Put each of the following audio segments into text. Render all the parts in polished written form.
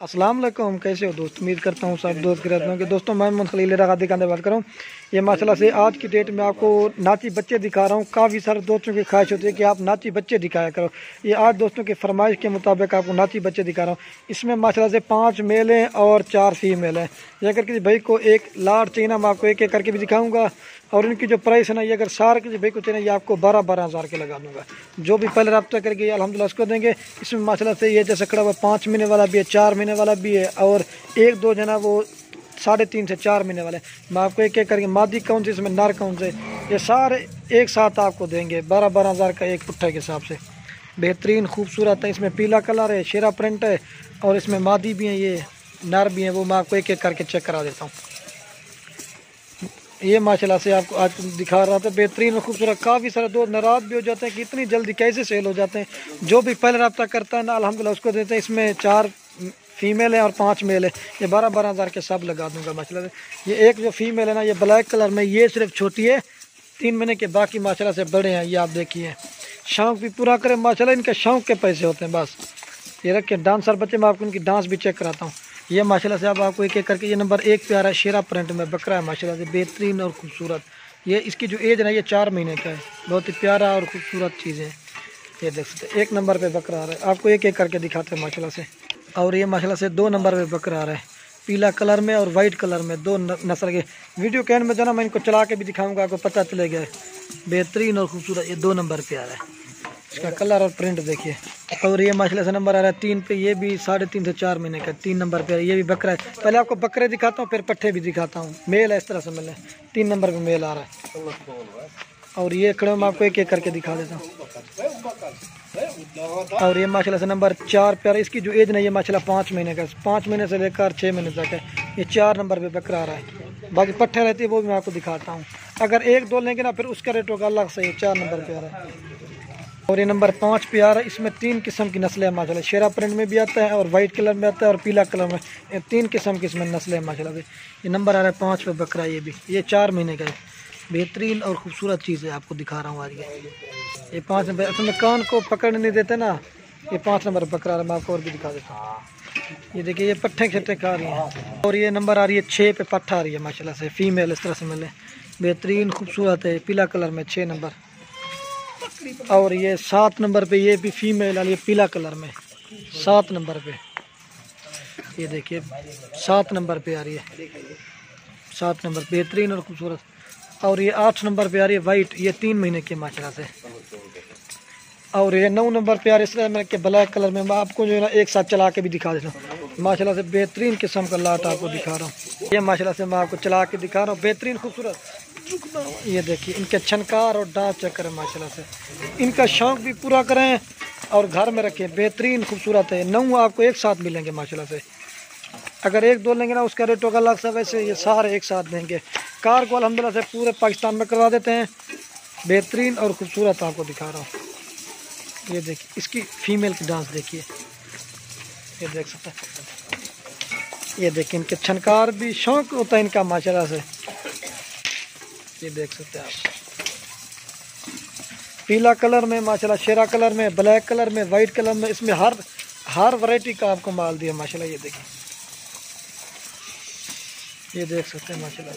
अस्सलाम वालेकुम, कैसे हो दोस्त। उम्मीद करता हूँ सब दोस्त गिरते होंगे। दोस्तों मैं मोहम्मद खलील रगादी का बात कर रहा हूँ। ये माशाल्लाह से आज की डेट में आपको नाची बच्चे दिखा रहा हूँ। काफ़ी सारे दोस्तों की ख्वाहिश होती है कि आप नाची बच्चे दिखाया करो। ये आज दोस्तों की फरमाइश के मुताबिक आपको नाची बच्चे दिखा रहा हूँ। इसमें माशाल्लाह से 5 मेल हैं और 4 फीमेल हैं। ये अगर किसी भाई को एक लाट चाहिए ना, मैं आपको एक एक करके भी दिखाऊँगा। और इनकी जो प्राइस है ना, ये अगर सारे किसी भाई को चाहिए ये आपको 12-12 हज़ार के लगा दूँगा। जो भी पहले रब्ता करके अल्हम्दुलिल्लाह उसको देंगे। इसमें माशाल्लाह से ये जैसे खड़ा हुआ 5 महीने वाला भी है, 4 महीने वाला भी है और 1-2 जना वो 3.5 से 4 महीने वाले। मैं आपको एक एक करके मादी कौन से इसमें नर कौन से ये सारे एक साथ आपको देंगे 12-12 हज़ार का एक पुट्ठा के हिसाब से। बेहतरीन खूबसूरत है। इसमें पीला कलर है, शेरा प्रिंट है और इसमें मादी भी हैं, ये नर भी हैं। वो मैं आपको एक एक करके चेक करा देता हूँ। ये माशाल्लाह से आपको आज दिखा रहा था। बेहतरीन और खूबसूरत। काफ़ी सारे दोस्त नाराज़ भी हो जाते हैं कि इतनी जल्दी कैसे सेल हो जाते हैं। जो भी पहले रब्ता करता है ना अल्हम्दुलिल्लाह उसको देते हैं। इसमें 4 फीमेल है और 5 मेल है। ये 12-12 हज़ार के सब लगा दूंगा माशाल्लाह से। ये एक जो फीमेल है ना, ये ब्लैक कलर में, ये सिर्फ छोटी है 3 महीने के, बाकी माशाल्लाह से बड़े हैं। ये आप देखिए, शौक़ भी पूरा करें माशाल्लाह। इनके शौक़ के पैसे होते हैं बस। ये रखें डांसर बच्चे, मैं आपको इनकी डांस भी चेक कराता हूँ। ये माशाल्लाह से अब आपको एक एक करके, ये नंबर 1 प्यारा शेरा प्रिंट में बकरा है माशाल्लाह से, बेहतरीन और खूबसूरत। ये इसकी जो एज है ना, ये 4 महीने का है। बहुत ही प्यारा और खूबसूरत चीज़ है। ये देख सकते हैं 1 नंबर पे बकरा आ रहा है। आपको एक एक करके दिखाते हैं माशाल्लाह से। और ये माशाल्लाह से 2 नंबर पे बकरा आ रहा है, पीला कलर में और वाइट कलर में, 2 नस्ल के। वीडियो कैन में जाना, मैं इनको चला के भी दिखाऊँगा, आपको पता चलेगा। बेहतरीन और खूबसूरत ये 2 नंबर पे आ रहा है। इसका कलर और प्रिंट देखिए। और ये माशाल्लाह से नंबर आ रहा है 3 पे। ये भी 3.5 से 4 महीने का 3 नंबर पे। ये भी बकरा है। पहले आपको बकरे दिखाता हूँ, फिर पट्ठे भी दिखाता हूँ। मेल है, इस तरह से मिल है। 3 नंबर पे मेल आ रहा है। और ये खड़े मैं आपको एक एक करके दिखा देता हूँ। और ये माशाल्लाह से नंबर 4 पे। इसकी जो एज नहीं, ये माशाल्लाह 5 महीने का, 5 महीने से लेकर 6 महीने तक है। ये 4 नंबर पे बकरा आ रहा है। बाकी पट्ठे रहती है वो भी मैं आपको दिखाता हूँ। अगर 1-2 लेंगे ना फिर उसका रेट होगा अलग से। 4 नंबर पे आ रहा है। और ये नंबर 5 पे आ रहा है। इसमें 3 किस्म की नस्लें हैं माशाल्लाह। शेरा प्रिंट में भी आता है और वाइट कलर में आता है और पीला कलर में। ये 3 किस्म की इसमें नस्लें हैं माशाल्लाह से। ये नंबर आ रहा है 5 पे बकरा। ये भी ये 4 महीने का है। बेहतरीन और खूबसूरत चीज़ है, आपको दिखा रहा हूँ आज ये 5 नंबर। असल में कान को पकड़ नहीं देते ना, ये 5 नंबर बकरा आ रहा है। मैं आपको और भी दिखा देता हूँ। ये देखिए, ये पट्ठे छट्टे खा रही हैं। और ये नंबर आ रही है 6 पे पट्ठा आ रही है माशाल्लाह से, फीमेल इस तरह से मिले। बेहतरीन खूबसूरत है, पीला कलर में 6 नंबर। और ये 7 नंबर पे, ये भी फीमेल वाली पीला कलर में 7 नंबर पे। ये देखिए 7 नंबर पे आ रही है, 7 नंबर, बेहतरीन और खूबसूरत। और ये 8 नंबर पे आ रही है वाइट, ये 3 महीने की माशाल्लाह से। और ये 9 नंबर पे आ रही है इसलिए मैं ब्लैक कलर में। मैं आपको जो है ना एक साथ चला के भी दिखा देता हूँ माशाल्लाह से। बेहतरीन किस्म का लाट आपको दिखा रहा हूँ। ये माशाल्लाह से मैं आपको चला के दिखा रहा हूँ, बेहतरीन खूबसूरत। ये देखिए इनके छनकार और डांस चेक करें माशाल्लाह से। इनका शौक़ भी पूरा करें और घर में रखें। बेहतरीन खूबसूरत है। 9 आपको एक साथ मिलेंगे माशाल्लाह से। अगर 1-2 लेंगे ना उसका रेट होगा अलग सा। वैसे ये सारे एक साथ देंगे। कार को अल्हम्दुलिल्लाह से पूरे पाकिस्तान में करवा देते हैं। बेहतरीन और खूबसूरत आपको दिखा रहा हूँ। ये देखिए इसकी फीमेल की डांस देखिए, ये देख सकते हैं। ये देखिए इनके छनकार भी, शौक़ होता है इनका माशाल्लाह से। ये देख सकते हैं आप, पीला कलर में माशाल्लाह, शेरा कलर में, ब्लैक कलर में, वाइट कलर में। इसमें हर वैरायटी का आपको माल दिया माशाल्लाह। ये देखिए, ये देख सकते हैं माशाल्लाह।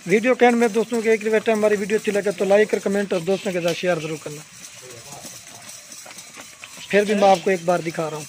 वीडियो कैंड में दोस्तों के एक रिक्वेस्ट है, हमारी वीडियो अच्छी लगे तो लाइक और कमेंट और दोस्तों के साथ शेयर ज़रूर करना। फिर भी मैं आपको एक बार दिखा रहा हूँ।